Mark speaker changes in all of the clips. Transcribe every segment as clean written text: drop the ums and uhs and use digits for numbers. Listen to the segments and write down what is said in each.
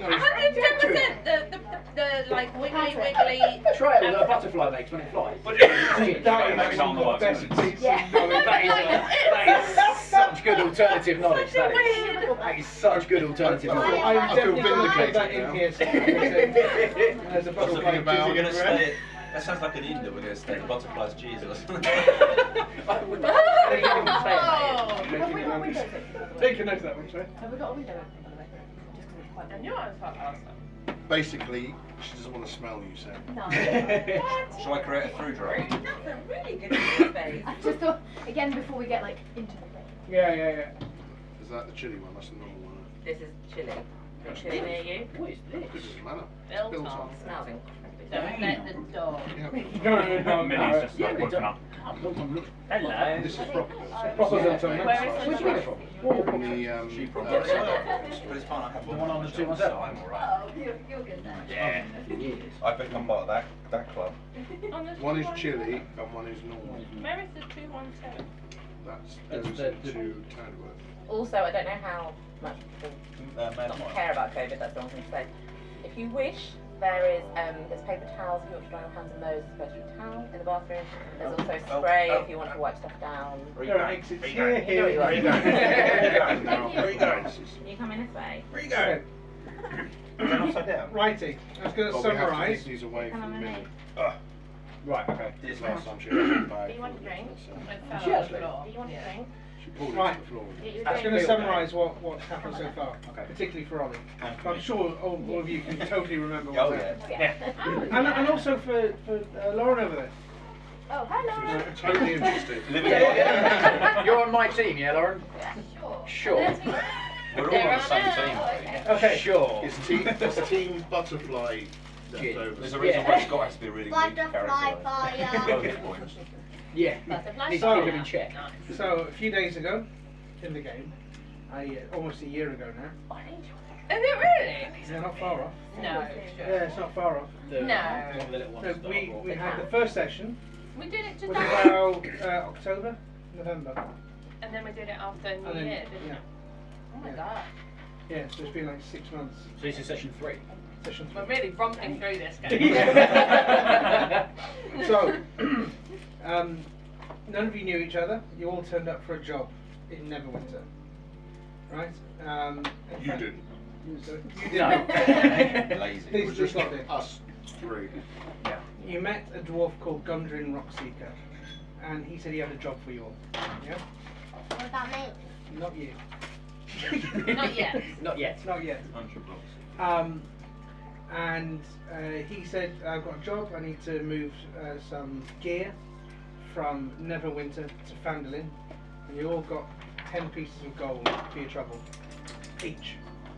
Speaker 1: 110%. The like wiggly.
Speaker 2: Trail that a butterfly makes when it flies.
Speaker 3: That is the best piece of knowledge.
Speaker 2: That is such good alternative knowledge. That is such good alternative knowledge.
Speaker 3: I'm
Speaker 4: feel
Speaker 3: definitely going to put that
Speaker 4: vindicated
Speaker 3: in
Speaker 4: now.
Speaker 3: here somewhere. There's a butterfly
Speaker 4: about-
Speaker 3: jizzing
Speaker 5: We're going to
Speaker 3: around.
Speaker 5: stay. That sounds like an inn that we're going to stay. The butterfly's cheese or something.
Speaker 3: Take a note of that one, sorry.
Speaker 6: Have we got a window open, by the way? Just because it's quite
Speaker 1: I knew I was hot last time.
Speaker 4: Basically, she doesn't want to smell you, so.
Speaker 6: No.
Speaker 5: Shall I create a through drive?
Speaker 1: That's a really good space.
Speaker 6: I just thought, again, before we get like into the thing.
Speaker 3: Yeah.
Speaker 4: Is that the chili one? That's the normal one.
Speaker 1: This is chili. The chili near you.
Speaker 2: What is
Speaker 4: It
Speaker 2: this?
Speaker 4: doesn't matter.
Speaker 1: Built
Speaker 4: Built
Speaker 1: on.
Speaker 4: on.
Speaker 1: Smells incredible. Don't let the dog.
Speaker 4: Yeah.
Speaker 3: No.
Speaker 7: Minnie's just
Speaker 2: Yeah,
Speaker 7: like looking up.
Speaker 1: Hello.
Speaker 4: This is proper.
Speaker 3: Proper built on.
Speaker 1: Where is
Speaker 2: Where'd you get it from?
Speaker 4: On the
Speaker 5: Sheep from
Speaker 4: that's-
Speaker 5: But it's fine, I have
Speaker 2: The one on the 217?
Speaker 5: so I'm alright.
Speaker 6: Oh, you're good now.
Speaker 2: Yeah. Years.
Speaker 5: I become part of that club.
Speaker 4: One is chili and one is normal.
Speaker 1: Where is the 217?
Speaker 4: That's
Speaker 2: That's
Speaker 4: goes
Speaker 2: the-
Speaker 4: into Tadworth.
Speaker 1: Also, I don't know how much people not care about COVID, that's the wrong thing to say. If you wish, there's paper towels if you want to dry your hands and nose, especially towel in the bathroom. There's also spray if you want to wipe stuff down.
Speaker 3: There are exits
Speaker 1: You know
Speaker 3: here.
Speaker 1: where you are.
Speaker 5: Where you going?
Speaker 4: Where you going?
Speaker 1: You come in this way.
Speaker 5: Where you
Speaker 3: Okay,
Speaker 5: going? Turn upside down.
Speaker 3: righty. I was going to
Speaker 4: But we have to
Speaker 3: summarise.
Speaker 4: keep these away
Speaker 1: Come
Speaker 4: from
Speaker 1: on,
Speaker 4: me.
Speaker 1: mate.
Speaker 3: Right, okay.
Speaker 4: This last time she had a bag.
Speaker 1: Do you want a
Speaker 4: full of
Speaker 1: drink?
Speaker 4: it, so
Speaker 2: She has been.
Speaker 1: Do you want a drink?
Speaker 4: She pulled it
Speaker 3: Right.
Speaker 4: to the floor.
Speaker 1: Get you a
Speaker 3: I was going
Speaker 1: drink?
Speaker 3: to summarise what's happened so far,
Speaker 2: Okay.
Speaker 3: particularly for Ollie. But I'm sure all of you can totally remember
Speaker 5: Oh
Speaker 3: what's
Speaker 5: yeah.
Speaker 3: happened. And also for Lauren over there.
Speaker 6: Oh, hello.
Speaker 4: Totally interested.
Speaker 2: You're on my team, yeah, Lauren?
Speaker 6: Sure.
Speaker 2: Sure.
Speaker 5: We're all on the same team.
Speaker 3: Okay.
Speaker 2: Sure.
Speaker 4: It's team butterfly
Speaker 2: Gin.
Speaker 4: leftovers.
Speaker 5: There's a reason why Scott has to be a really weak
Speaker 8: Butterfly
Speaker 5: character.
Speaker 8: fire.
Speaker 5: Bonus points.
Speaker 2: Yeah.
Speaker 1: Butterfly
Speaker 2: Need to
Speaker 3: fire.
Speaker 2: keep him in check.
Speaker 3: So a few days ago, in the game, almost a year ago now.
Speaker 1: Is it really?
Speaker 3: Yeah, not far off.
Speaker 1: No.
Speaker 3: Yeah, it's not far off.
Speaker 2: The,
Speaker 1: No.
Speaker 2: one of the little ones
Speaker 3: So
Speaker 2: that
Speaker 3: we
Speaker 2: I brought.
Speaker 3: had the first session
Speaker 1: We did it
Speaker 3: was
Speaker 1: today.
Speaker 3: about October, November,
Speaker 1: And then we did it after
Speaker 3: and
Speaker 1: New
Speaker 3: then
Speaker 1: Year, didn't
Speaker 3: yeah,
Speaker 1: we? Oh my god.
Speaker 3: yeah. So it's been like 6 months.
Speaker 2: So this is session 3.
Speaker 3: Session
Speaker 1: We're
Speaker 3: 3.
Speaker 1: really romping through this game.
Speaker 3: Yeah. So, none of you knew each other. You all turned up for a job in Neverwinter, right? In
Speaker 4: You
Speaker 3: fact-
Speaker 4: didn't.
Speaker 3: So you
Speaker 2: No.
Speaker 3: didn't.
Speaker 5: Lazy.
Speaker 4: It
Speaker 3: These
Speaker 4: was
Speaker 3: just
Speaker 4: just
Speaker 3: got it.
Speaker 4: us three.
Speaker 3: You met a dwarf called Gundrin Rockseeker, and he said he had a job for you all. Yeah?
Speaker 8: What about me?
Speaker 3: Not you.
Speaker 1: Not yet.
Speaker 2: Not yet.
Speaker 3: Not yet.
Speaker 5: 100 blocks.
Speaker 3: And he said, I've got a job, I need to move some gear from Neverwinter to Phandalin, and you all got 10 pieces of gold for your trouble, each.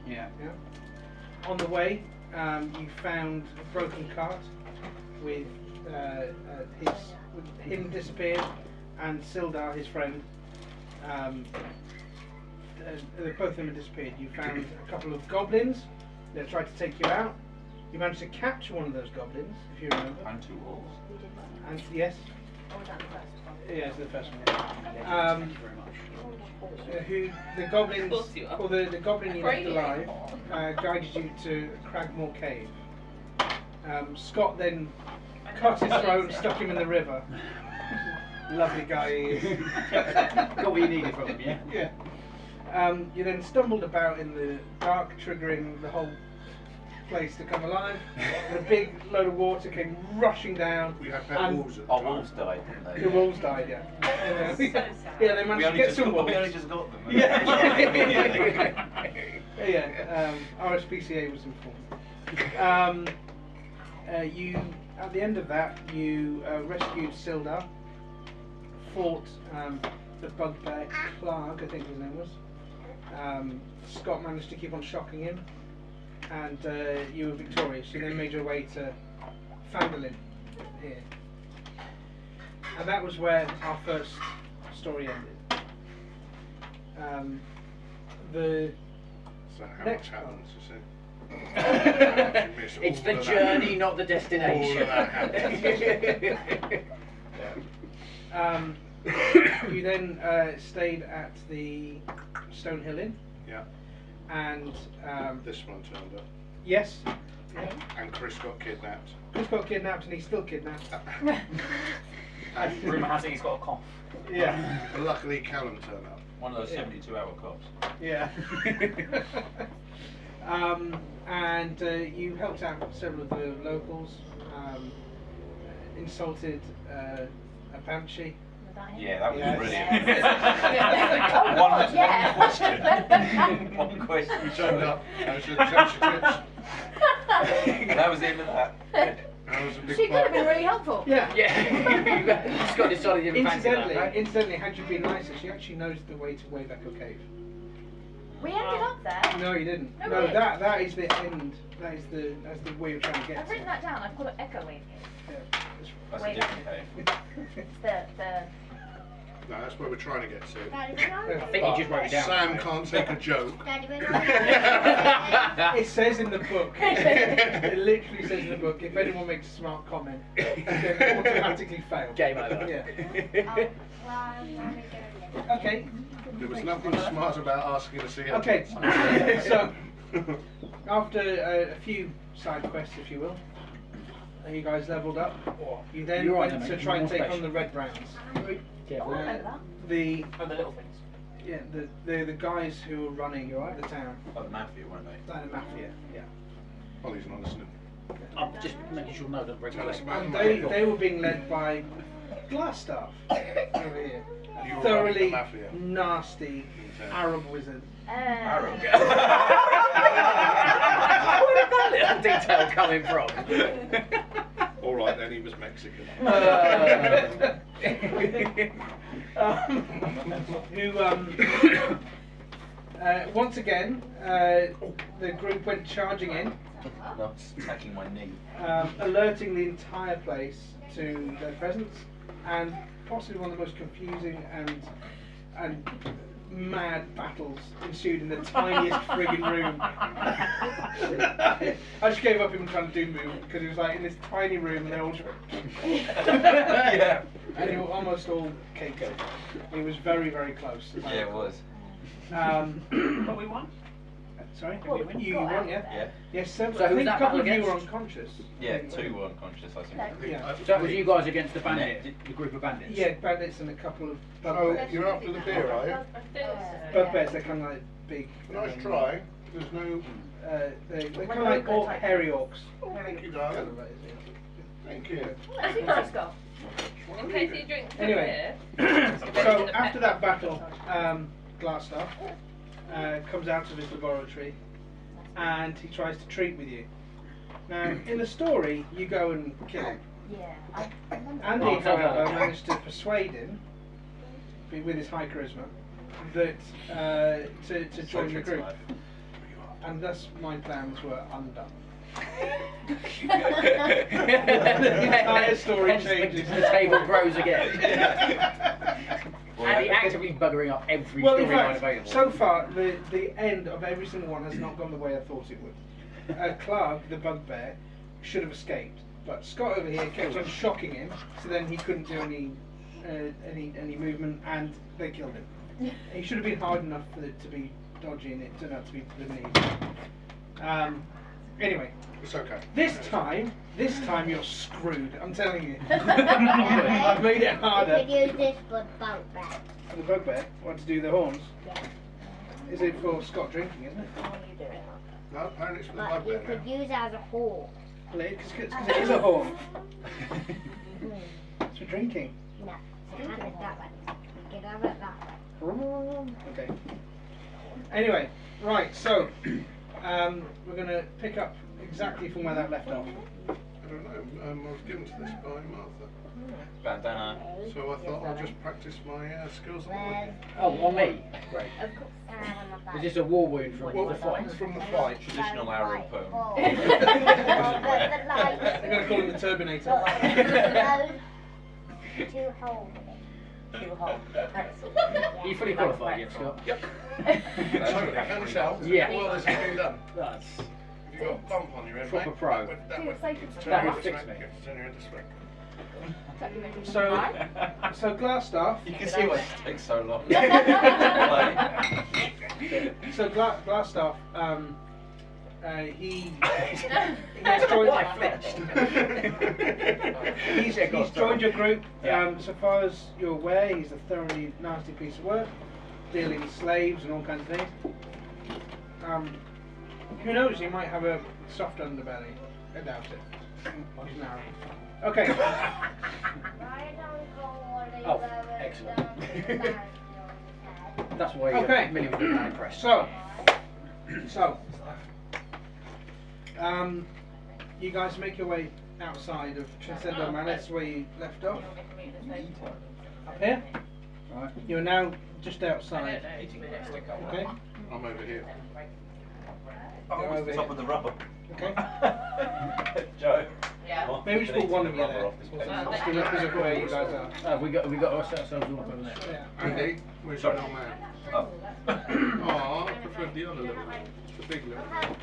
Speaker 2: Yeah.
Speaker 3: Yeah? On the way, you found a broken cart with him disappeared, and Sildar, his friend, both of them had disappeared. You found a couple of goblins that tried to take you out. You managed to capture one of those goblins, if you remember.
Speaker 5: And 2 wolves.
Speaker 3: And yes,
Speaker 6: Or was that the first one?
Speaker 3: yeah, it's the first one.
Speaker 2: Thank you very much.
Speaker 3: Who the goblins,
Speaker 1: Of course you are.
Speaker 3: or the goblin you left
Speaker 1: Crazy.
Speaker 3: alive, guided you to Cragmore Cave. Scott then cut his throat and stuck him in the river. Lovely guy he is.
Speaker 2: Got what you needed from him, yeah?
Speaker 3: Yeah. You then stumbled about in the dark, triggering the whole place to come alive. And a big load of water came rushing down.
Speaker 4: We had pet
Speaker 3: And-
Speaker 4: wolves at the
Speaker 5: Our
Speaker 4: time.
Speaker 5: wolves died, didn't they?
Speaker 3: The wolves died, yeah.
Speaker 1: So sad.
Speaker 3: Yeah, they
Speaker 5: We
Speaker 3: managed to
Speaker 5: only,
Speaker 3: get
Speaker 5: just
Speaker 3: some
Speaker 5: got,
Speaker 3: wolves.
Speaker 5: we only just got them.
Speaker 3: Yeah, RSPCA was informed. You, at the end of that, you rescued Sildar, fought the bugbear Clark, I think his name was. Scott managed to keep on shocking him, and you were victorious. You then made your way to Phandalin here. And that was where our first story ended. The
Speaker 4: So how
Speaker 3: Next
Speaker 4: much happens, you see?
Speaker 2: It's the
Speaker 4: All of that.
Speaker 2: journey, not the
Speaker 4: All
Speaker 2: destination.
Speaker 4: of that happens.
Speaker 3: You then stayed at the Stonehill Inn,
Speaker 4: Yeah.
Speaker 3: and
Speaker 4: This one turned up.
Speaker 3: Yes.
Speaker 4: And Chris got kidnapped.
Speaker 3: Chris got kidnapped and he's still kidnapped.
Speaker 2: And rumour has it he's got a cough.
Speaker 3: Yeah.
Speaker 4: Luckily, Callum turned up.
Speaker 5: One of those
Speaker 3: Yeah.
Speaker 5: 72-hour cops.
Speaker 3: Yeah. And you helped out several of the locals. Insulted a banshee.
Speaker 5: Yeah, that was
Speaker 3: Yes.
Speaker 5: brilliant.
Speaker 1: Oh,
Speaker 5: One
Speaker 1: yeah.
Speaker 5: question. One question.
Speaker 4: You turned up. How was your tips?
Speaker 5: That was the end of that.
Speaker 4: How was a big
Speaker 6: She could have
Speaker 4: part?
Speaker 6: been really helpful.
Speaker 3: Yeah.
Speaker 2: Yeah. He's got decided you didn't fancy that, right?
Speaker 3: Incidentally, had you been nicer, she actually knows the way to Waybacker Cave.
Speaker 6: We ended up there.
Speaker 3: No, you didn't.
Speaker 6: No,
Speaker 3: No,
Speaker 6: we did.
Speaker 3: that is the end. That's the way of trying to get
Speaker 6: I've
Speaker 3: to
Speaker 6: written that down. I've got it echoing.
Speaker 3: Yeah.
Speaker 5: That's
Speaker 6: Wait.
Speaker 5: a different cave.
Speaker 6: It's the.
Speaker 4: No, that's where we're trying to get to.
Speaker 8: Daddy, we're
Speaker 2: I
Speaker 8: not.
Speaker 2: think he just wrote it down.
Speaker 4: Sam can't take a joke.
Speaker 8: Daddy, we're not.
Speaker 3: It says in the book. It literally says in the book. If anyone makes a smart comment, then automatically fail.
Speaker 2: Game over.
Speaker 3: Yeah.
Speaker 8: Oh, well, I'm gonna go again.
Speaker 3: Okay.
Speaker 4: There was nothing smart about asking to see her.
Speaker 3: Okay. So after a few side quests, if you will, you guys leveled up. You then
Speaker 2: You're right,
Speaker 3: went
Speaker 2: then,
Speaker 3: to
Speaker 2: mate.
Speaker 3: try and
Speaker 2: More
Speaker 3: take on
Speaker 2: space.
Speaker 3: the Red Browns.
Speaker 2: Careful.
Speaker 3: The
Speaker 2: Oh, the little things.
Speaker 3: yeah the guys who were running the town,
Speaker 5: Like the mafia, weren't they?
Speaker 3: the mafia. Yeah.
Speaker 4: Ollie's not listening.
Speaker 2: I'm just making sure no, don't break
Speaker 4: Tell us
Speaker 2: the
Speaker 4: about
Speaker 3: And
Speaker 4: the
Speaker 3: they
Speaker 4: mafia.
Speaker 3: were being led by Glassstaff over here.
Speaker 4: You were running
Speaker 3: Thoroughly
Speaker 4: the mafia.
Speaker 3: nasty Arab wizard.
Speaker 5: Arrow.
Speaker 2: Where did that little detail coming from?
Speaker 4: All right, then he was Mexican.
Speaker 3: Who once again the group went charging in,
Speaker 5: Not attacking my knee.
Speaker 3: alerting the entire place to their presence, and possibly one of the most confusing and mad battles ensued in the tiniest friggin' room. I just gave up even trying to do move because it was like in this tiny room and they all just
Speaker 5: Yeah.
Speaker 3: and they were almost all caked. It was very, very close.
Speaker 5: Yeah, it was.
Speaker 2: But we won.
Speaker 3: Sorry?
Speaker 6: Well,
Speaker 3: you
Speaker 6: got
Speaker 3: won,
Speaker 6: out
Speaker 3: yeah?
Speaker 6: of
Speaker 5: Yeah.
Speaker 3: Yes, so
Speaker 2: So
Speaker 3: I
Speaker 2: who's
Speaker 3: think a
Speaker 2: that
Speaker 3: couple of
Speaker 2: battle
Speaker 3: you were
Speaker 2: against?
Speaker 3: unconscious.
Speaker 5: Yeah, 2 were unconscious, I think.
Speaker 3: Yeah.
Speaker 2: So that was you guys against the bandit,
Speaker 5: Yeah.
Speaker 2: the group of bandits?
Speaker 3: Yeah, bandits and a couple of
Speaker 4: Oh,
Speaker 3: bugbears.
Speaker 4: you're after the beer, are you?
Speaker 3: Bugbears, they're kind of like big.
Speaker 4: Nice try. There's no.
Speaker 3: They're kind of like hairy orcs.
Speaker 4: Thank you, darling. Thank you.
Speaker 6: What's he got, Scott?
Speaker 7: In case you drink some
Speaker 3: Anyway,
Speaker 7: beer.
Speaker 3: so after that battle, Glassstaff comes out of his laboratory and he tries to treat with you. Now, in the story, you go and kill him.
Speaker 6: Yeah.
Speaker 3: Andy,
Speaker 2: Oh, so
Speaker 3: however,
Speaker 2: bad.
Speaker 3: managed to persuade him, with his high charisma, that to join the group. And thus my plans were undone. The entire story
Speaker 2: Hence
Speaker 3: changes.
Speaker 2: The table grows again. Andy actively buggering up every
Speaker 3: Well, in
Speaker 2: storyline
Speaker 3: fact,
Speaker 2: available.
Speaker 3: so far, the end of every single one has not gone the way I thought it would. Clark, the bugbear, should have escaped, but Scott over here kept on shocking him, so then he couldn't do any movement, and they killed him. He should have been hard enough for it to be dodgy, and it turned out to be the knees. Anyway,
Speaker 4: It's okay.
Speaker 3: this time you're screwed. I'm telling you. I've made it harder.
Speaker 8: You could use this for bugbear.
Speaker 3: For the bugbear, what to do the horns?
Speaker 8: Yeah.
Speaker 3: Is it for Scott drinking, isn't it?
Speaker 1: How are you doing?
Speaker 4: No, apparently it's for the
Speaker 8: But you
Speaker 4: bugbear
Speaker 8: could
Speaker 4: now.
Speaker 8: use it as a horn.
Speaker 3: Because it is a horn. It's for drinking.
Speaker 8: No, so have it that way. You could have it that way.
Speaker 3: Okay. Anyway, right, so we're going to pick up exactly from where that left off.
Speaker 4: I don't know. I was given to this by Martha.
Speaker 5: Bandana.
Speaker 4: So I thought I'll just practice my skills on
Speaker 8: Well,
Speaker 2: Oh, on me? Great.
Speaker 8: of course.
Speaker 2: Is this a war wound from
Speaker 4: Well,
Speaker 2: the fight?
Speaker 4: from the fight.
Speaker 5: Traditional arrow poem.
Speaker 8: Oh.
Speaker 3: They're going to call him the Turbinator.
Speaker 8: Two holes.
Speaker 1: Two holes. Excellent.
Speaker 2: Are you fully qualified yet, Scott?
Speaker 4: Yep. Totally. Can tell.
Speaker 2: Yeah.
Speaker 4: Well, this has been done.
Speaker 2: That's
Speaker 4: Have you got a bump on your head,
Speaker 2: Proper
Speaker 4: mate?
Speaker 2: pro.
Speaker 4: That would
Speaker 6: Safe and
Speaker 4: turn
Speaker 2: That
Speaker 4: your
Speaker 2: would
Speaker 4: head
Speaker 2: fix
Speaker 4: this
Speaker 2: me.
Speaker 4: way. You have to turn your head this way.
Speaker 3: So Glassstaff.
Speaker 5: You can see why it takes so long.
Speaker 3: So Glassstaff He has joined. He's joined your group. So far as you're aware, he's a thoroughly nasty piece of work, dealing slaves and all kinds of things. Who knows? He might have a soft underbelly. I doubt it. He's narrow. Okay.
Speaker 2: Oh, excellent. That's why
Speaker 3: Okay.
Speaker 2: Millie was really impressed.
Speaker 3: So, you guys make your way outside of Transcendo Manor. That's where you left off. Up here.
Speaker 2: Right.
Speaker 3: You are now just outside. Okay.
Speaker 4: I'm over here.
Speaker 3: You're over here.
Speaker 5: Top of the rubber.
Speaker 3: Okay.
Speaker 5: Joe.
Speaker 1: Yeah.
Speaker 3: Maybe just put one of you
Speaker 5: Rubber
Speaker 3: there.
Speaker 5: off this
Speaker 3: Just
Speaker 5: page.
Speaker 3: to represent where you guys are.
Speaker 2: We got ourselves all up over there.
Speaker 3: Yeah.
Speaker 4: Andy, where's your old man?
Speaker 5: Oh.
Speaker 4: Oh, I preferred the other little man. The big little man.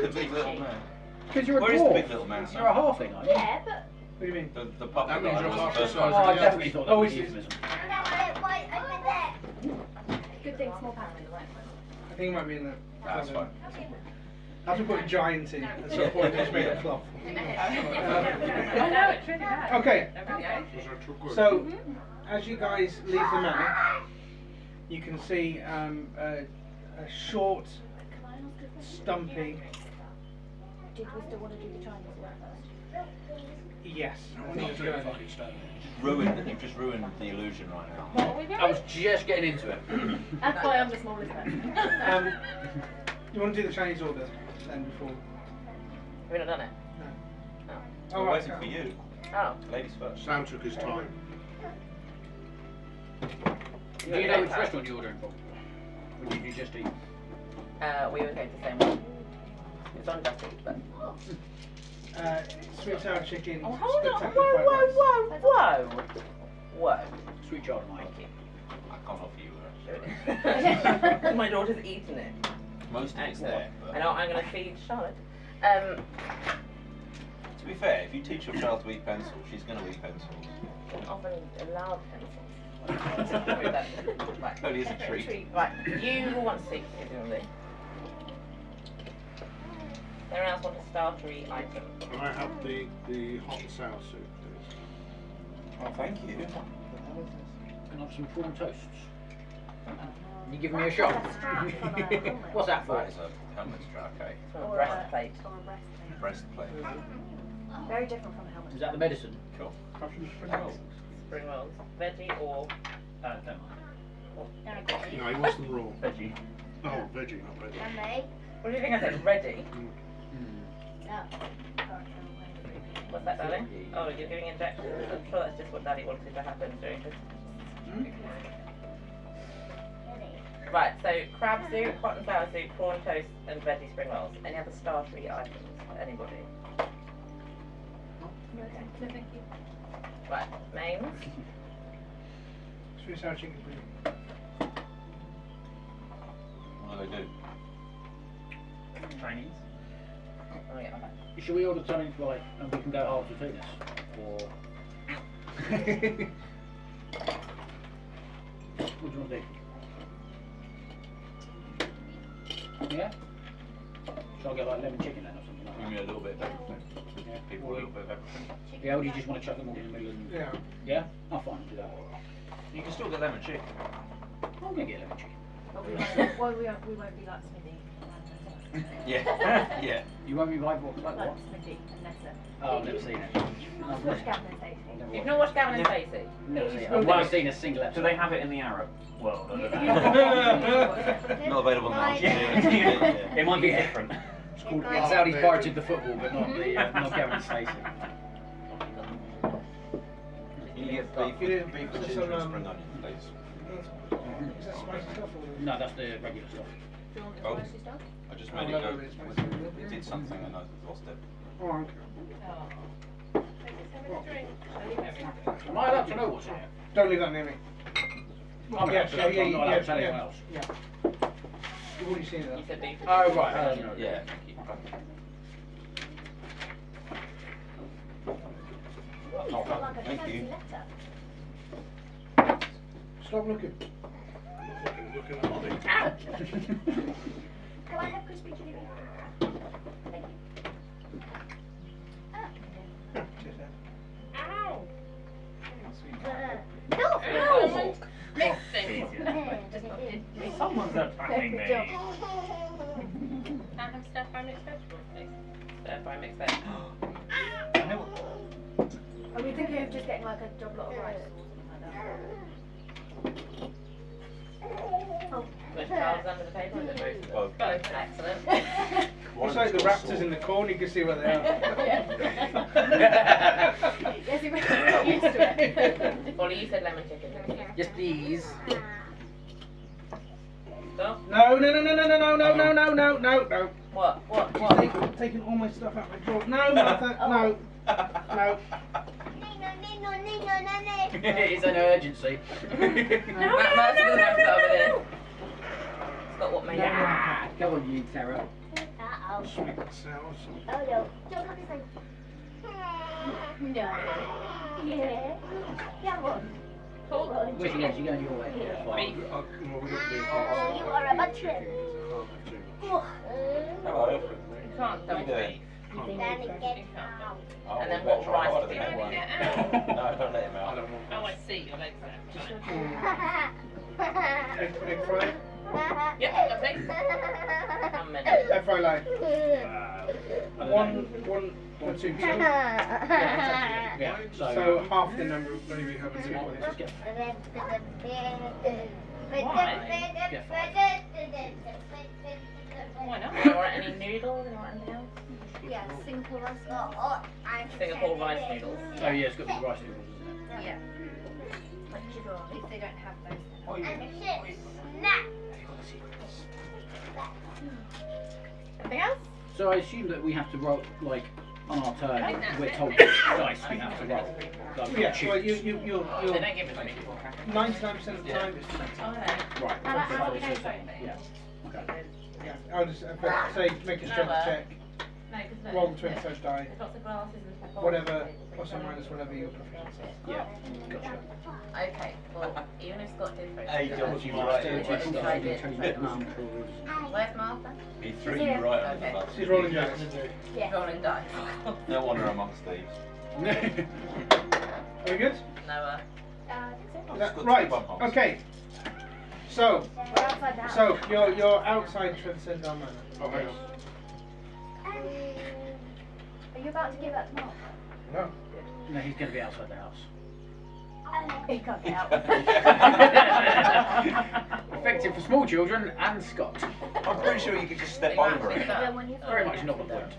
Speaker 5: The big little man.
Speaker 2: Because you're a
Speaker 5: Where
Speaker 2: dwarf.
Speaker 5: is the big little man, son?
Speaker 2: You're a halfling, aren't you?
Speaker 6: Yeah, but
Speaker 3: What do you mean?
Speaker 5: The puppet
Speaker 4: That means
Speaker 5: guy
Speaker 4: you're
Speaker 5: was
Speaker 4: half the
Speaker 5: first
Speaker 4: size
Speaker 2: Oh, I
Speaker 4: of the
Speaker 2: definitely
Speaker 4: others.
Speaker 2: thought that
Speaker 3: Oh,
Speaker 2: was
Speaker 3: it's-
Speaker 2: euphemism.
Speaker 6: good thing small pound.
Speaker 3: I think it might be in the.
Speaker 5: That's fine.
Speaker 3: I have to put a giant in at some point. It's made of cloth.
Speaker 7: I know, it's really nice.
Speaker 3: Okay.
Speaker 7: It really is.
Speaker 4: Was that too good?
Speaker 3: So, as you guys leave the manor, you can see a short, stumpy.
Speaker 6: Did we still want to do the Chinese one first?
Speaker 3: Yes. I think it's good.
Speaker 5: You've just ruined the illusion right now.
Speaker 6: What are we doing?
Speaker 2: I was just getting into it.
Speaker 6: That's why I'm the smallest person.
Speaker 3: You want to do the Chinese order then before?
Speaker 1: Have we not done it?
Speaker 3: Oh,
Speaker 5: We're
Speaker 3: right.
Speaker 5: waiting for you.
Speaker 1: Oh.
Speaker 5: Ladies first.
Speaker 4: Sam took his time.
Speaker 2: Do you know which restaurant you're ordering from? Or did you just eat?
Speaker 1: We were going to the same one. It's on Just Eat, but.
Speaker 3: Sweet sour chicken,
Speaker 1: Oh, hold on.
Speaker 3: spectacular fried rice.
Speaker 1: Whoa. Whoa.
Speaker 2: Sweet child of mine.
Speaker 1: Thank you.
Speaker 5: I can't offer you a
Speaker 1: My daughter's eaten it.
Speaker 5: Most of it's there.
Speaker 1: I know I'm going to feed Charlotte.
Speaker 5: To be fair, if you teach your child to eat pencils, she's going to eat pencils.
Speaker 1: Often allowed pencils. Right.
Speaker 5: Only as a treat.
Speaker 1: Right. You will want soup, presumably. Anyone else want a startery item?
Speaker 4: Can I have the hot and sour soup, please?
Speaker 5: Oh, thank you.
Speaker 2: Can I have some prawn toasts? You giving me a shot? What's that for?
Speaker 5: That is a helmet strap, okay.
Speaker 1: It's a breastplate.
Speaker 6: Or a breastplate.
Speaker 5: Breastplate.
Speaker 6: Very different from a helmet.
Speaker 2: Is that the medicine?
Speaker 5: Cool.
Speaker 1: Spring rolls. Veggie or.
Speaker 2: Don't mind.
Speaker 4: No, he wants them raw.
Speaker 2: Veggie.
Speaker 4: Oh, veggie, not ready.
Speaker 8: And me?
Speaker 1: What do you think I said? Ready?
Speaker 8: No.
Speaker 1: What's that, darling? Oh, you're giving injections. I'm sure that's just what Daddy wanted to happen during this. Right, so crab soup, hot and sour soup, prawn toast, and veggie spring rolls. Any other startery items? Anybody?
Speaker 6: Okay. No, thank you.
Speaker 1: Right, mains.
Speaker 3: Sweet sour chicken, please.
Speaker 5: What do they do?
Speaker 2: Chinese.
Speaker 1: Oh yeah, okay.
Speaker 2: Should we order something like, and we can go halves between us? Or. What do you want to do? Yeah? Shall I get like lemon chicken then or something like
Speaker 5: Give
Speaker 2: that?
Speaker 5: me a little bit of everything.
Speaker 2: Yeah.
Speaker 5: People a little bit of everything.
Speaker 2: Yeah, or do you just want to chuck them all in the middle and...
Speaker 3: Yeah.
Speaker 2: Yeah? I'll fine, I'll do that.
Speaker 5: You can still get lemon chicken.
Speaker 2: I'm going to get lemon chicken.
Speaker 6: But we won't be like Smithy.
Speaker 5: Yeah. Yeah.
Speaker 2: You won't be like what? Like
Speaker 6: Like
Speaker 2: what?
Speaker 6: Smithy and Nessa.
Speaker 2: Oh, I've never seen it.
Speaker 6: I've watched Gavin and Stacey.
Speaker 2: Never
Speaker 1: You've
Speaker 2: watched
Speaker 1: not watched Gavin and Stacey?
Speaker 2: it. Never seen it.
Speaker 3: Well,
Speaker 2: I've never seen a single
Speaker 9: Do
Speaker 2: episode.
Speaker 9: they have it in the Arab world? Or do they?
Speaker 5: Not available now.
Speaker 8: Mine.
Speaker 5: Yeah.
Speaker 2: It might be different.
Speaker 3: It's called
Speaker 2: It's how he's pirated the football, but not the not Gavin Stacey.
Speaker 5: You get beef with ginger and spring onion, please.
Speaker 3: Is that spicy stuff or?
Speaker 2: No, that's the regular stuff.
Speaker 6: Do you want
Speaker 5: Oh.
Speaker 6: the spicy stuff?
Speaker 5: I just
Speaker 3: Oh,
Speaker 5: made it
Speaker 3: no,
Speaker 5: go.
Speaker 3: no, it's spicy.
Speaker 5: It did something and I lost it.
Speaker 3: Oh, okay.
Speaker 2: Am I allowed to know what's in it?
Speaker 3: Don't leave that near me.
Speaker 2: I'm
Speaker 3: Yes,
Speaker 2: allowed to, I'm not allowed to tell
Speaker 3: yeah,
Speaker 2: anyone else.
Speaker 3: yeah. You've already seen it
Speaker 1: You
Speaker 3: though.
Speaker 1: said beef.
Speaker 2: Oh, right. I don't know.
Speaker 5: Yeah.
Speaker 2: Oh,
Speaker 8: It's got like a
Speaker 5: Thank
Speaker 8: fancy
Speaker 5: you.
Speaker 8: letter.
Speaker 3: Stop looking.
Speaker 4: Looking at Ollie.
Speaker 6: Can I have crispy chili? Thank you. Ow! No!
Speaker 9: Someone's attacking me.
Speaker 1: Can I have stir fry mixed vegetables, please? Stir fry mixed vegetables.
Speaker 6: Are we thinking of just getting like a job lot of rice?
Speaker 1: Which Charles under the paper or is it both?
Speaker 5: Both.
Speaker 1: Both, excellent.
Speaker 3: It's like the raptors in the corner, you can see where they are.
Speaker 6: Yes, you're used to it.
Speaker 1: Ollie, you said lemon chicken, didn't you?
Speaker 2: Yes, please.
Speaker 1: Stop.
Speaker 3: No, no, no, no, no, no, no, no, no, no, no, no, no.
Speaker 1: What?
Speaker 3: She's taking all my stuff out my drawer. No, Martha, no. No.
Speaker 2: It's an urgency.
Speaker 1: Matt's gonna have to over there. It's got what made it.
Speaker 2: Yeah. Come on, you Tara.
Speaker 6: Uh-oh.
Speaker 4: Sweet and sour.
Speaker 6: Oh no. Don't have this thing. No. Yeah. Yeah, what?
Speaker 2: Where's she going? She's going your way. Yeah, fine.
Speaker 1: Me.
Speaker 4: Well, we're going to do
Speaker 6: Oh, you are a butcher.
Speaker 5: Hello.
Speaker 1: You can't
Speaker 5: What are
Speaker 1: double
Speaker 5: you doing?
Speaker 1: beef.
Speaker 5: Oh,
Speaker 1: And then
Speaker 5: we better
Speaker 1: what
Speaker 5: try
Speaker 1: rice
Speaker 5: harder
Speaker 1: do you
Speaker 5: than
Speaker 1: want to
Speaker 5: that
Speaker 1: get
Speaker 5: one.
Speaker 1: out?
Speaker 5: No, don't let him
Speaker 4: I
Speaker 5: out.
Speaker 4: don't want
Speaker 1: Oh, I see. Your legs there.
Speaker 3: Egg fry?
Speaker 1: Yep, lovely. 1 minute.
Speaker 3: Egg fry line.
Speaker 2: Wow.
Speaker 3: One, two, two.
Speaker 2: Yeah,
Speaker 3: So half the number of maybe have a two.
Speaker 2: Just get
Speaker 1: Why not? Do you want any noodles? Do you want anything else?
Speaker 6: Yeah, Singapore rice.
Speaker 1: Singapore rice noodles.
Speaker 2: Oh yeah, it's got the rice noodles, isn't it?
Speaker 6: Yeah. If they don't have those.
Speaker 5: Oh, you
Speaker 1: Anything else?
Speaker 2: So I assume that we have to roll, like, on our turn,
Speaker 1: I think that's
Speaker 2: we're
Speaker 1: it.
Speaker 2: told dice we have to roll. Like,
Speaker 3: Yeah,
Speaker 2: choose.
Speaker 3: well,
Speaker 1: They
Speaker 3: you'll
Speaker 1: don't give us any.
Speaker 3: 99% of the time.
Speaker 1: Oh, no.
Speaker 2: Right.
Speaker 6: How we
Speaker 2: so-
Speaker 6: don't
Speaker 2: so-
Speaker 6: vote?
Speaker 2: Yeah. Okay.
Speaker 3: Yeah, I'll just say make a strength check.
Speaker 1: No, because
Speaker 3: Roll the 20-sided die.
Speaker 1: There's lots of glasses and stuff.
Speaker 3: Whatever, plus or minus whatever your proficiency is.
Speaker 2: Yeah. Gotcha.
Speaker 1: Okay, well, even if Scott did for it.
Speaker 5: Hey, George, you right here.
Speaker 1: Where's Martha?
Speaker 5: He threw you right under the bus.
Speaker 3: She's rolling dice.
Speaker 6: Yeah.
Speaker 1: Rolling dice.
Speaker 5: No wonder amongst thieves.
Speaker 3: Very good.
Speaker 1: Noah.
Speaker 6: I think so.
Speaker 3: Is that-
Speaker 5: got
Speaker 3: right,
Speaker 5: two bump
Speaker 3: okay. So,
Speaker 6: We're outside the house.
Speaker 3: so you're outside Transcendal Manor.
Speaker 4: Oh, hang on.
Speaker 6: Are you about to give up more?
Speaker 3: No.
Speaker 2: No, he's going to be outside the house.
Speaker 6: He can't get out.
Speaker 2: Effective for small children and Scott.
Speaker 5: I'm pretty sure you could just step over it.
Speaker 2: Very much not the point.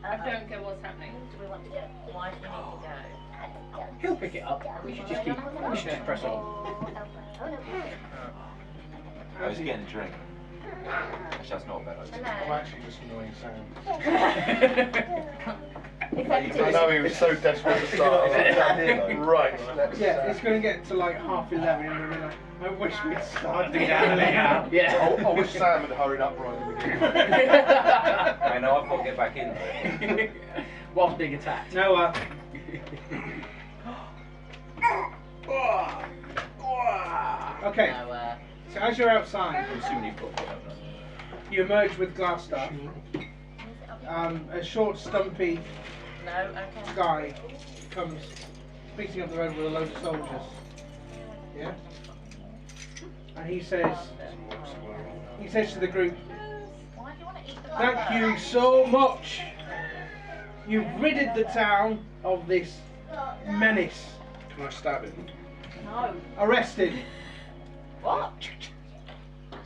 Speaker 1: I don't get what's happening.
Speaker 6: Do we want to do it?
Speaker 1: Why do you need to go?
Speaker 2: He'll pick it up. We should just keep. We should just press on.
Speaker 6: Oh no.
Speaker 5: Oh, he's getting a drink. Actually, that's not a bad idea.
Speaker 4: I'm
Speaker 1: Hello.
Speaker 4: actually just annoying Sam.
Speaker 6: It's
Speaker 4: I
Speaker 6: empty.
Speaker 4: know he was so desperate to start. Right. let's,
Speaker 3: Yeah, it's going to get to like 11:30 and we're like, I wish we'd started
Speaker 2: Yeah.
Speaker 3: earlier.
Speaker 2: Yeah.
Speaker 4: I wish Sam had hurried up right at the beginning.
Speaker 5: I know, I've got to get back in there.
Speaker 2: Whilst being attacked.
Speaker 3: Noah. Okay,
Speaker 1: Noah.
Speaker 3: so as you're outside,
Speaker 5: I'm assuming you've got it, haven't
Speaker 3: you emerge with glass stuff. A short, stumpy
Speaker 1: No, okay.
Speaker 3: guy comes beating up the road with a load of soldiers. Yeah? And he says to the group,
Speaker 1: Why do you want to eat the
Speaker 3: thank you so much. You've ridded the town of this menace.
Speaker 4: Can I stab him?
Speaker 6: No.
Speaker 3: Arrested.
Speaker 1: What?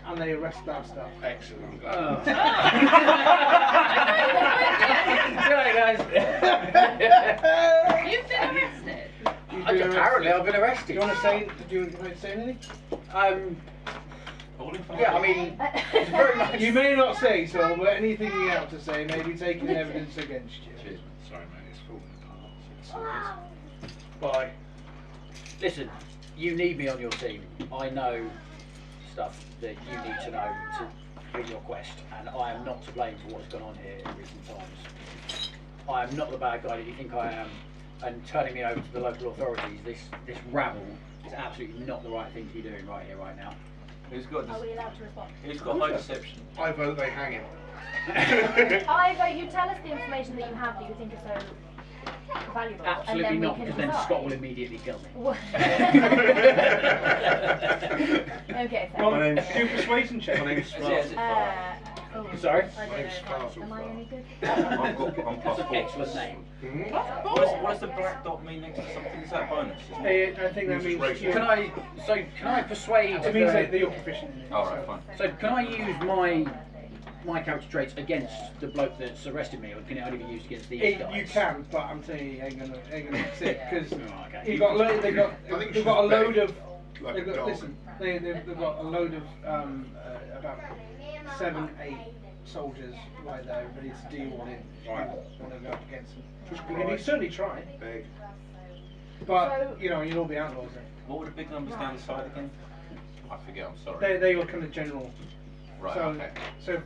Speaker 3: And they arrest glass stuff.
Speaker 4: Excellent.
Speaker 2: Oh.
Speaker 3: Sorry, guys.
Speaker 1: You've been arrested?
Speaker 3: You've been
Speaker 2: Apparently,
Speaker 3: arrested.
Speaker 2: I've been
Speaker 3: Do
Speaker 2: arrested.
Speaker 3: you want to say? Do you want to say anything?
Speaker 2: Yeah, I mean, it's very much.
Speaker 3: You may not say so, but anything you have to say may be taken evidence against you.
Speaker 5: Cheers.
Speaker 4: Sorry, mate, it's falling apart. So it's all
Speaker 3: Bye.
Speaker 2: Listen, you need me on your team. I know stuff that you need to know to win your quest, and I am not to blame for what's gone on here in recent times. I am not the bad guy that you think I am, and turning me over to the local authorities, this rabble is absolutely not the right thing to be doing right here, right now.
Speaker 5: Who's got
Speaker 6: Are we
Speaker 5: this?
Speaker 6: allowed to respond?
Speaker 5: Who's got high deception?
Speaker 4: I vote they hang him.
Speaker 6: I vote you tell us the information that you have that you think is so valuable.
Speaker 2: Absolutely
Speaker 6: and then
Speaker 2: not,
Speaker 6: we can
Speaker 2: because then
Speaker 6: decide.
Speaker 2: Scott will immediately kill me.
Speaker 6: Okay, so.
Speaker 3: Well,
Speaker 4: My name's-
Speaker 3: do persuasion check.
Speaker 4: My name's
Speaker 5: Is it
Speaker 4: Sparta.
Speaker 6: Oh,
Speaker 2: Sorry?
Speaker 6: I don't
Speaker 4: My name's
Speaker 6: know.
Speaker 4: Sparta.
Speaker 6: Am I any good?
Speaker 5: I'm plus
Speaker 2: That's an
Speaker 5: 4.
Speaker 2: excellent name.
Speaker 4: Hmm?
Speaker 5: What does the black dot mean next to something? Is that bonus? Isn't it?
Speaker 3: I think that means
Speaker 4: Means
Speaker 3: you,
Speaker 2: Can I persuade?
Speaker 3: it means that you're proficient in it.
Speaker 5: Oh, right, fine.
Speaker 2: So can I use my character traits against the bloke that's arrested me, or can it only be used against these guys?
Speaker 3: You can, but I'm telling you, ain't gonna sit because
Speaker 2: Oh, okay.
Speaker 3: they've got a load of.
Speaker 4: Like
Speaker 3: They've
Speaker 4: a
Speaker 3: got,
Speaker 4: dog.
Speaker 3: listen, they've got a load of about 7, 8 soldiers right there, ready to do all in
Speaker 4: Right.
Speaker 3: when they go up against them.
Speaker 4: Just
Speaker 3: You can
Speaker 4: right.
Speaker 3: certainly try,
Speaker 4: Big.
Speaker 3: but you know you'll all be outlaws then.
Speaker 5: What were the big numbers down the side again? I forget, I'm sorry.
Speaker 3: They were kind of general.
Speaker 5: Right,
Speaker 3: So,
Speaker 5: okay.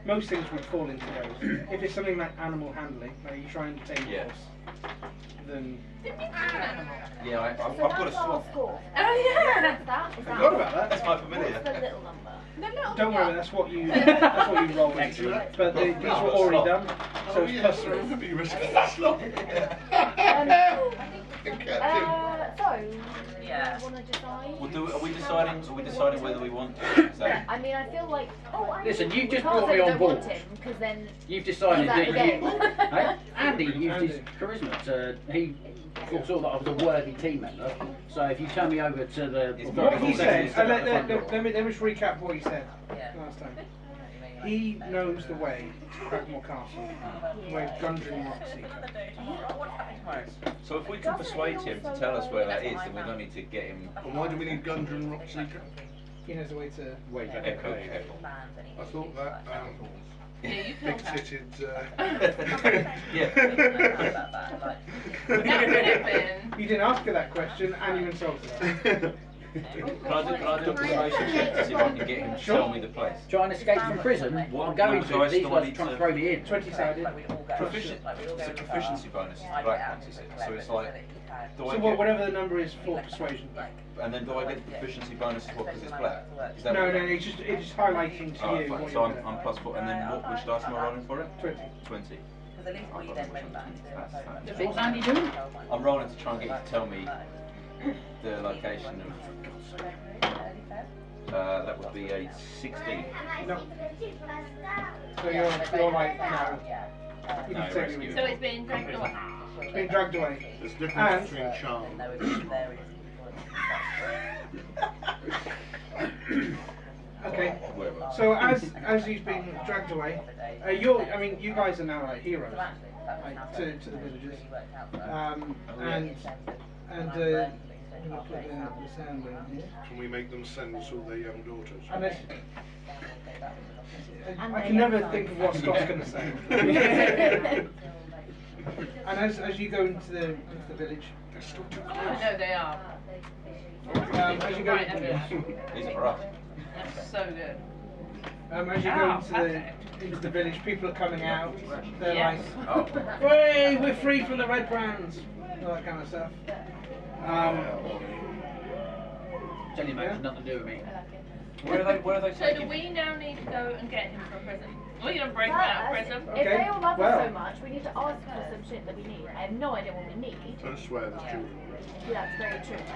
Speaker 3: most things would fall into those. If it's something like animal handling, like you try and tame a
Speaker 5: Yeah.
Speaker 3: horse, then
Speaker 5: Yeah, I've
Speaker 6: So
Speaker 5: got a
Speaker 6: that's our
Speaker 5: swap.
Speaker 6: score.
Speaker 7: Oh yeah.
Speaker 6: What's that? Is that?
Speaker 3: forgot about that.
Speaker 5: That's my familiar.
Speaker 6: What's the little number?
Speaker 7: The little
Speaker 3: Don't worry,
Speaker 7: one.
Speaker 3: that's what you roll into.
Speaker 2: Excellent.
Speaker 3: But these were already done, so it's plus 3.
Speaker 4: You risk it.
Speaker 6: So,
Speaker 1: Yeah.
Speaker 6: do you want to decide?
Speaker 5: Are we deciding whether we want to? Is that,
Speaker 6: I mean, I feel like.
Speaker 2: Listen, you've just
Speaker 6: we can't
Speaker 2: brought
Speaker 6: say
Speaker 2: me
Speaker 6: we
Speaker 2: on
Speaker 6: don't
Speaker 2: board.
Speaker 6: want him, because then.
Speaker 2: You've decided
Speaker 6: He's out
Speaker 2: that
Speaker 6: the
Speaker 2: you.
Speaker 6: game.
Speaker 2: Hey, Andy used his
Speaker 3: Andy.
Speaker 2: charisma to. He saw that I was a worthy team member. So if you turn me over to the.
Speaker 3: What he said,
Speaker 2: at the front door.
Speaker 3: let me just recap what he said
Speaker 1: Yeah.
Speaker 3: last time. He knows the way to Crackmore Castle, where Gundren Roxy.
Speaker 5: so if we can persuade him to tell us where that is, then we don't need to get him
Speaker 4: And why do we need Gundren Roxy?
Speaker 3: He knows the way to.
Speaker 2: Wait,
Speaker 5: echo.
Speaker 4: I thought that
Speaker 7: Yeah, you killed that.
Speaker 4: big-titted.
Speaker 5: Yeah.
Speaker 7: That would have been.
Speaker 3: You didn't ask her that question, and you insulted her.
Speaker 5: Can I do a persuasion check to see if I can get him to tell me the place?
Speaker 2: Try and escape from prison. What I'm going to, these guys are trying to throw me in.
Speaker 3: 20-sided.
Speaker 5: It's a proficiency bonus, it's the black ones, is it? So it's like, do I
Speaker 3: So
Speaker 5: get,
Speaker 3: whatever the number is for persuasion.
Speaker 5: and then do I get the proficiency bonus as well because it's black? Is that
Speaker 3: No,
Speaker 5: what-
Speaker 3: no, it's just highlighting to
Speaker 5: Oh,
Speaker 3: you
Speaker 5: fine.
Speaker 3: what
Speaker 5: So
Speaker 3: you're
Speaker 5: I'm
Speaker 3: good at.
Speaker 5: plus 4, and then which dice am I rolling for it?
Speaker 3: 20.
Speaker 5: 20.
Speaker 1: Because at least
Speaker 5: I've
Speaker 1: we
Speaker 5: got
Speaker 1: then
Speaker 5: which
Speaker 1: went
Speaker 5: one?
Speaker 1: back to
Speaker 5: That's
Speaker 1: the
Speaker 2: What's Andy doing?
Speaker 5: I'm rolling to try and get you to tell me the location of. That would be a 16.
Speaker 3: No. So you're like, no. You
Speaker 5: No,
Speaker 3: can take
Speaker 5: rescue.
Speaker 3: it with
Speaker 7: So
Speaker 3: you.
Speaker 7: it's been dragged away.
Speaker 3: It's been dragged away.
Speaker 4: There's a difference
Speaker 3: And-
Speaker 4: between charm.
Speaker 3: Okay.
Speaker 5: Wherever.
Speaker 3: So as he's been dragged away, you guys are now like heroes, like, to the villagers. And I'm gonna put the sound in here.
Speaker 4: Can we make them send us all their young daughters?
Speaker 3: And this,
Speaker 6: And
Speaker 3: I
Speaker 6: they
Speaker 3: can never
Speaker 6: have
Speaker 3: think of
Speaker 6: fun.
Speaker 3: what Scott's going to say. And as you go into the village,
Speaker 4: They're still too
Speaker 7: Oh,
Speaker 4: close.
Speaker 7: no, they are.
Speaker 3: as you go
Speaker 7: Right,
Speaker 3: into the
Speaker 7: okay.
Speaker 5: These are rough.
Speaker 7: That's so good.
Speaker 3: as you go
Speaker 7: Ow,
Speaker 3: into
Speaker 7: perfect.
Speaker 3: the village, people are coming out. They're
Speaker 7: Yes.
Speaker 5: Oh.
Speaker 3: like, "Way, we're free from the red brands," all that kind of stuff.
Speaker 2: Tell you, mate, it's nothing to do with me.
Speaker 5: Where are they
Speaker 7: So do
Speaker 5: taking?
Speaker 7: we now need to go and get him from prison? We're going to break him out of prison.
Speaker 6: If they all love
Speaker 3: well.
Speaker 6: us so much, we need to ask for some shit that we need. I have no idea what we need.
Speaker 4: Don't swear, there's children.
Speaker 6: Yeah, that's very true.